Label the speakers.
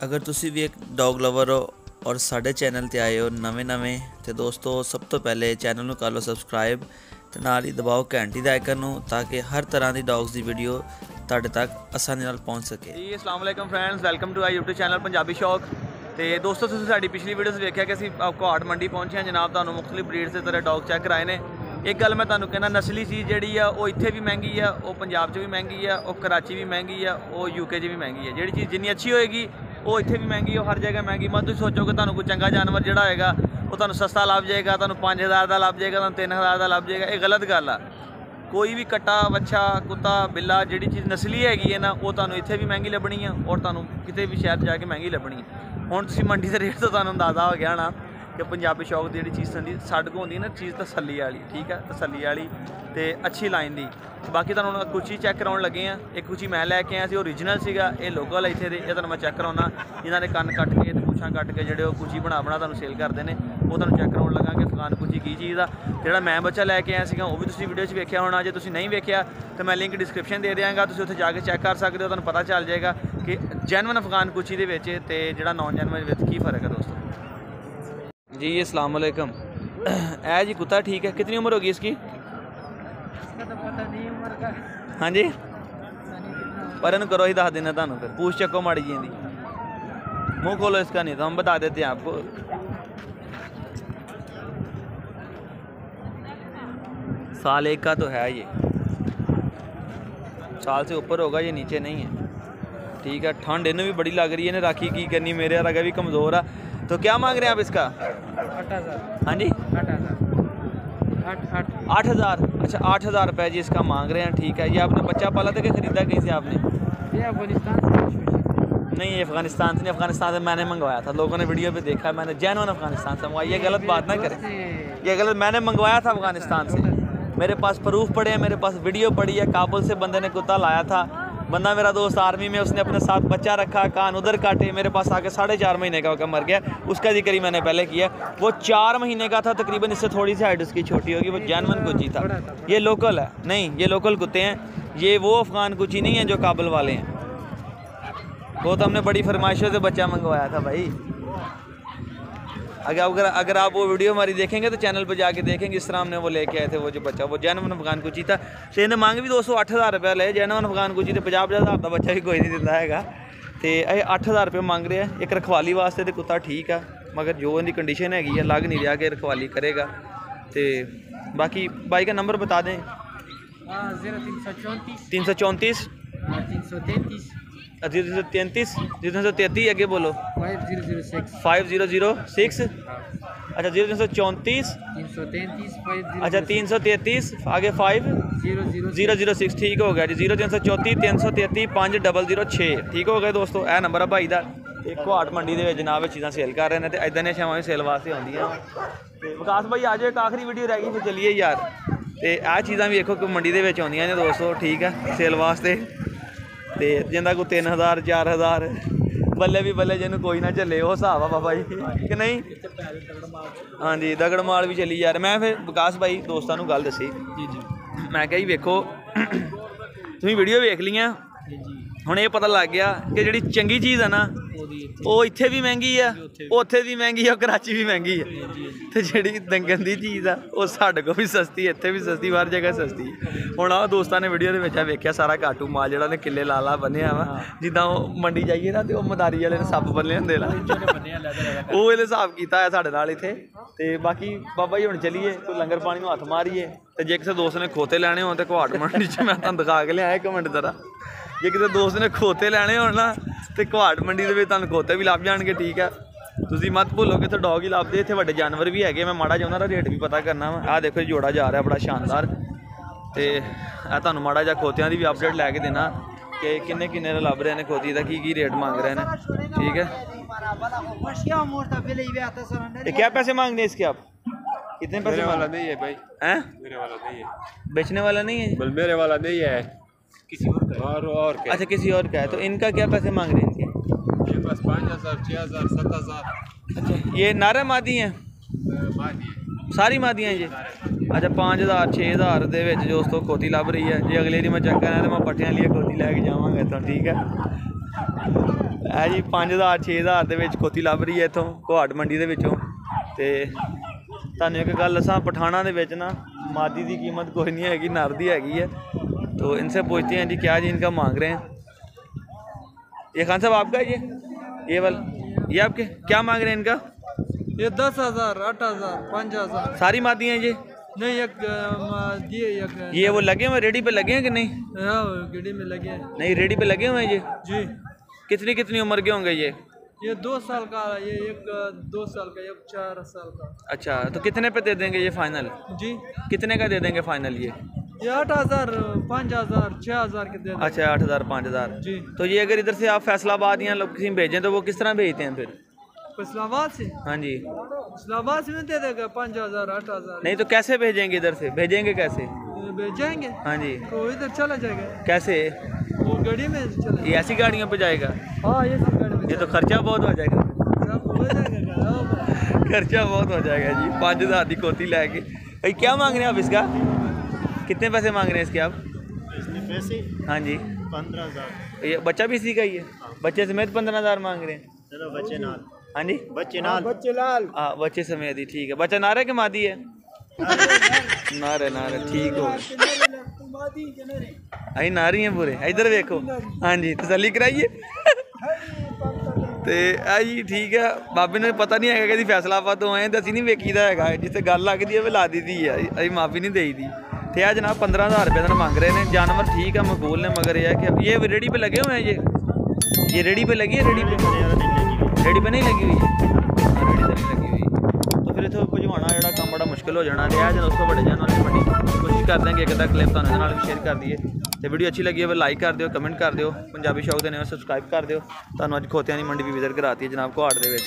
Speaker 1: अगर तुसी भी एक डॉग लवर हो और साढ़े चैनल ते आए हो नवें तो दोस्तों सब तो पहले चैनल ਨੂੰ कर लो सबसक्राइब ਤੇ ਨਾਲ ਹੀ ਦਬਾਓ ਘੰਟੀ ਦਾ ਆਈਕਨ ਨੂੰ ਤਾਂ ਕਿ ਹਰ ਤਰ੍ਹਾਂ ਦੀ ਡੌਗਸ ਦੀ ਵੀਡੀਓ ਤੁਹਾਡੇ ਤੱਕ ਆਸਾਨੀ ਨਾਲ ਪਹੁੰਚ ਸਕੇ।
Speaker 2: ਜੀ अस्सलाम वालेकुम friends, welcome to our YouTube channel Punjabi Shauq. तो दोस्तों तुसीं साडी पिछली वीडियो देखा कि असीं घाट मंडी पहुंचे हैं जनाब, तुहानूं मुख्तलिफ ब्रीड्स के तरह डॉग चैक कराए ने। एक गल मैं तुहानूं कहना, नस्ली चीज़ जिहड़ी आ वो इत्थे भी महंगी है, वो पंजाब च भी महंगी है, वो कराची भी महंगी है, वो यूके च भी महंगी है। जिहड़ी चीज़ जिन्नी अच्छी होएगी वो इत्थे भी महंगी है, हर जगह महंगी। मत तुसीं सोचो कि तुहानूं कोई चंगा जानवर जिहड़ा होएगा वो तुहानूं सस्ता लभ जाएगा, तुहानूं 5000 का लभ जाएगा, तुहानूं 3000 का लभ जाएगा। ये गलत गल आ। कोई भी कट्टा बच्छा कुत्ता बिल्ला जिहड़ी चीज़ नस्ली हैगी है ना वो तुहानूं इत्थे भी महंगी लभनी है और तुहानूं किते भी शहर जाके महंगी लभनी है। हुण तुसीं मंडी के रेट तो तुहानूं अंदाज़ा हो गया ना कि पंजाबी शौक की जिहड़ी चीज़ साडे कोल होंदी है ना चीज़ तसल्ली वाली, ठीक है, तसल्ली वाली ते अच्छी लाइन दी। बाकी तुहानूं कुछ ही चैक कराउण लगे हैं। एक कुछ ही मैं लैके आया सी, ओरिजिनल सीगा, ये लोकल है इत्थे दे। ये तुहानूं मैं चैक कराउणा, इन्हां दे कन्न कट के ते पुछां कट के जिहड़े कुछ ही बना तुहानूं सेल करदे ने, वो तुहानूं चैक कराउण लगा कि अफगान कुछ ही की चीज़ आ। जिहड़ा मैं बच्चा लैके आया सीगा वो भी तुसीं वीडियो 'च वेखिआ होणा। जे तुसीं नहीं वेखिआ तो मैं लिंक डिस्क्रिप्शन दे देंगा, तुसीं उत्थे जाके चैक कर सकदे हो, तुहानूं पता चल जाएगा कि जैनवन अफगान कुची दे विच ते जिहड़ा नॉन जैनवन विच की फ़र्क है। दोस्तों जी अस्सलाम वालेकुम। ऐ जी कुत्ता ठीक है, कितनी उम्र होगी इसकी?
Speaker 3: तो पता नहीं उम्र का।
Speaker 2: हाँ जी, पर इन करो ही दस देना तुहानूं, फिर पूछ चको माड़ी जी दी, मुँह खोलो इसका, नहीं तो हम बता देते हैं आपको। साल एक का तो है ये, साल से ऊपर होगा, ये नीचे नहीं है, ठीक है। ठंड इन्हें भी बड़ी लग रही है, इन्हें राखी की करनी, मेरे रगा भी कमज़ोर है। तो क्या मांग रहे हैं आप इसका?
Speaker 3: 8000।
Speaker 2: हाँ जी 8000। अच्छा 8000 रुपये जी इसका मांग रहे हैं, ठीक है। ये आपने बच्चा पाला था कि ख़रीदा कहीं से आपने?
Speaker 3: ये अफगानिस्तान से।
Speaker 2: नहीं, ये अफगानिस्तान से नहीं, अफगानिस्तान से मैंने मंगवाया था, लोगों ने वीडियो पे देखा, मैंने जैनवन अफगानिस्तान से मंगवाया। ये गलत बात ना करें, ये गलत, मैंने मंगवाया था अफगानिस्तान से, मेरे पास प्रूफ पड़े हैं, मेरे पास वीडियो पड़ी है। काबुल से बंदे ने कुत्ता लाया था, बंदा मेरा दोस्त आर्मी में, उसने अपने साथ बच्चा रखा, कान उधर काटे, मेरे पास आके 4.5 महीने का होकर मर गया। उसका जिक्र ही मैंने पहले किया। वो 4 महीने का था तकरीबन, इससे थोड़ी सी हाइट उसकी छोटी होगी। वो जैनवन कुची था, ये लोकल है। नहीं, ये लोकल कुत्ते हैं, ये वो अफगान कुची नहीं है जो काबुल वाले हैं। वो तो हमने बड़ी फरमाइशों से बच्चा मंगवाया था भाई। अगर आप वो वीडियो हमारी देखेंगे तो चैनल पर जाके देखेंगे, इस तरह हमने वो लेके आए थे वो जो बच्चा, वो जैनवन अफगान कुची था। तो इन्हें मांग भी 208,000 रुपये ले। जैनवन अफगान कुची तो 50,000 का बच्चा भी कोई नहीं दिता है। तो ये 8,000 रुपये मांग रहे हैं। एक रखवाली वास्ते तो कुत्ता ठीक है, मगर जो इनकी कंडीशन हैगी है लग नहीं रहा कि रखवाली करेगा। तो बाकी भाई का नंबर बता दें।
Speaker 3: 0334
Speaker 2: 333 333 आगे बोलो 5006। अच्छा 0334 अच्छा 333 आगे 5006, ठीक हो गया जी। 0334 333 5006, ठीक हो गया दोस्तों। यह नंबर है भाई का। एक घाट मंडी के जनाब चीज़ा सेल कर रहे हैं, तो इदां दी छावां भी सेल वास्ते आउंदियां। विकास भाई आ जाओ, एक आखिरी वीडियो रह गई, फिर चलिए यार। तो यह चीज़ा भी देखो कि मंडी के आउंदियां ने दोस्तों, ठीक है, सेल वास्ते। तो जिंदा कोई 3000 4000 बल्ले भी बल्ले, जिन्होंने कोई ना चले, वो हिसाब आ बाबा जी कि नहीं? हाँ जी, दगड़ माल भी चली यार। मैं फिर विकास भाई दोस्तों को गल दसी जी जी, मैं कहा जी वेखो तुसीं वीडियो वेख लियां, हुण ये पता लग गया कि जिहड़ी चंगी चीज़ है ना वो इत्थे भी महंगी है, उत्थे भी महंगी है, कराची भी महंगी है। तो जिहड़ी गंदी चीज़ आ वो साडे कोल भी सस्ती है, इत्थे भी सस्ती, हर जगह सस्ती। हुण आ दोस्तां ने वीडियो दे विच वेखिआ सारा घाटू माल जिहड़ा ने किले ला बन्निआ वा, जिद्दां मंडी जाइए ना तो मदारी वाले ने सप्प बन्ने हुंदे ना, वो इहने हिसाब कीता है साडे नाल इत्थे। ते बाकी बाबा जी हुण चलीए, कोई लंगर पानी नूं हत्थ मारीए। तो जे किसी दोस्त ने खोते लैने होण तो घाट मंडी च मैं तुहानूं दिखा के लिआया, 1 मिनट जरा। जे किसी दोस्त ने खोते लैने हो ना तो घाट मंडी के तुहानूं खोते भी लभ जाणगे, ठीक है। तुसीं मत भुल्लो कि इत्थे डॉग ही लभदे, इत्थे वड्डे जानवर भी हैगे। मैं माड़ा जिहा उन्हां दा रेट भी पता करना वा। आ देखो जोड़ा जा रहा बड़ा शानदार। तो तुहानूं माड़ा जिहा खोतियां दी भी अपडेट लैके देना कि किन्ने किन्ने लभ रहे हैं, खोती का की रेट मांग रहे हैं, ठीक है। ये क्या पैसे मांगने इसके आप? कितने पैसे?
Speaker 4: वाला नहीं है भाई,
Speaker 2: हैं?
Speaker 4: मेरे वाला नहीं है,
Speaker 2: बेचने वाला नहीं है?
Speaker 4: बल मेरे वाला नहीं है, किसी और का और क्या?
Speaker 2: अच्छा किसी और का है। तो इनका क्या पैसे मांग रहे हैं इनके?
Speaker 4: ये बस 5000 6000 7000।
Speaker 2: अच्छा ये नारे मादी हैं? सारी मादियाँ जी? अच्छा 5000 6000 दे विच दोस्तों खोती लभ रही है जी। अगले दिन मैं चक्कर है तो मैं पट्टियां लिए खोती लैके जावांगा तो, ठीक है। ਹੈ ਜੀ 5000 6000 ਦੇ ਵਿੱਚ ਖੋਤੀ ਲੱਭ ਰਹੀ ਹੈ ਇੱਥੋਂ ਘੁਆੜ ਮੰਡੀ ਦੇ ਵਿੱਚੋਂ। ਤੇ ਤੁਹਾਨੂੰ ਇੱਕ ਗੱਲ ਦੱਸਾਂ, ਪਠਾਣਾ ਦੇ ਵਿੱਚ ਨਾ मादी की कीमत कोई नहीं हैगी, नर दी हैगी है। तो इनसे पूछते हैं जी क्या जी इनका मांग रहे हैं। ये खान साहब आपका है ये वाला, ये आपके क्या मांग रहे हैं इनका?
Speaker 3: ये 10,000 8,000 5,000
Speaker 2: सारी मादी हैं ये?
Speaker 3: नहीं, एक
Speaker 2: ये वो लगे हुए रेडी पे लगे हैं कि नहीं?
Speaker 3: हाँ, गेड़ी में लगे हैं।
Speaker 2: नहीं, रेडी पे लगे हुए हैं ये
Speaker 3: जी।
Speaker 2: कितनी उम्र के होंगे
Speaker 3: ये 2 साल का, ये एक 2 साल का, एक 4 साल का।
Speaker 2: अच्छा, तो कितने पे दे देंगे ये फाइनल?
Speaker 3: जी।
Speaker 2: कितने का दे देंगे फाइनल ये?
Speaker 3: 8,000 5,000 6,000 के दे देंगे।
Speaker 2: अच्छा, 8,000 5,000
Speaker 3: जी।
Speaker 2: तो ये अगर इधर से आप फैसलाबाद या लोग किसी भेजें तो वो किस तरह भेजते हैं फिर?
Speaker 3: इस्लामाबाद से?
Speaker 2: हाँ जी,
Speaker 3: इस्लामाबाद से दे देगा 5,000 8,000।
Speaker 2: नहीं तो कैसे भेजेंगे? इधर से भेजेंगे कैसे?
Speaker 3: भेजेंगे।
Speaker 2: हाँ जी,
Speaker 3: तो इधर चला जाएगा।
Speaker 2: कैसे?
Speaker 3: वो गाड़ी में चला।
Speaker 2: ये ऐसी गाड़ियों पे जाएगा?
Speaker 3: हाँ, ये सब गाड़ी में।
Speaker 2: ये तो खर्चा बहुत हो जाएगा।
Speaker 3: सब हो जाएगा।
Speaker 2: खर्चा बहुत हो जाएगा जी। 5,000 की कोती लेके भाई क्या मांग रहे हैं आप इसका? कितने पैसे मांग रहे हैं इसके आप?
Speaker 5: इसने पैसे
Speaker 2: हाँ जी
Speaker 5: 15,000।
Speaker 2: ये बच्चा भी इसी का ही है? बच्चे समेत 15,000 मांग रहे हैं?
Speaker 5: चलो बच्चे नाल।
Speaker 2: हाँ जी,
Speaker 5: बच्चे नाल।
Speaker 3: बच्चे लाल।
Speaker 2: हाँ, बच्चे समेत ही ठीक है। बच्चा नारे के मादी है? नारे ठीक हो आई नारी है पूरे। इधर देखो, हाँ जी तसल्ली कराइए। तो जी ठीक है, बाबे ने पता नहीं है कि फैसलाबाद तो आए, असी नहीं वेखीदा है जिसे गल लगती है ला दी है, अभी माफ़ी नहीं देई दी। तो यह जनाब 15,000 रुपये का मांग रहे हैं। जानवर ठीक है, मकबूल ने, मगर यह कि ये रेडी पे लगे हुए हैं। ये रेडी पे लगी है? रेडी पे नहीं लगी हुई है? रेडी पे नहीं लगी हुई तो फिर इतों भजवाना जोड़ा काम बड़ा मुश्किल हो जाना। तो यह दोस्तों बड़े जान वाली मंडी कोशिश कर देंगे एक अद्धा क्लिप तुहानू भी शेयर कर दिए। तो वीडियो अच्छी लगी है लाइक कर दियो, कमेंट कर दियो, पंजाबी शौक देने सब्सक्राइब कर दियो। तुहानू अज खोतियां दी मंडी भी विजिट कराती है जनाब घुआड़ दे विच।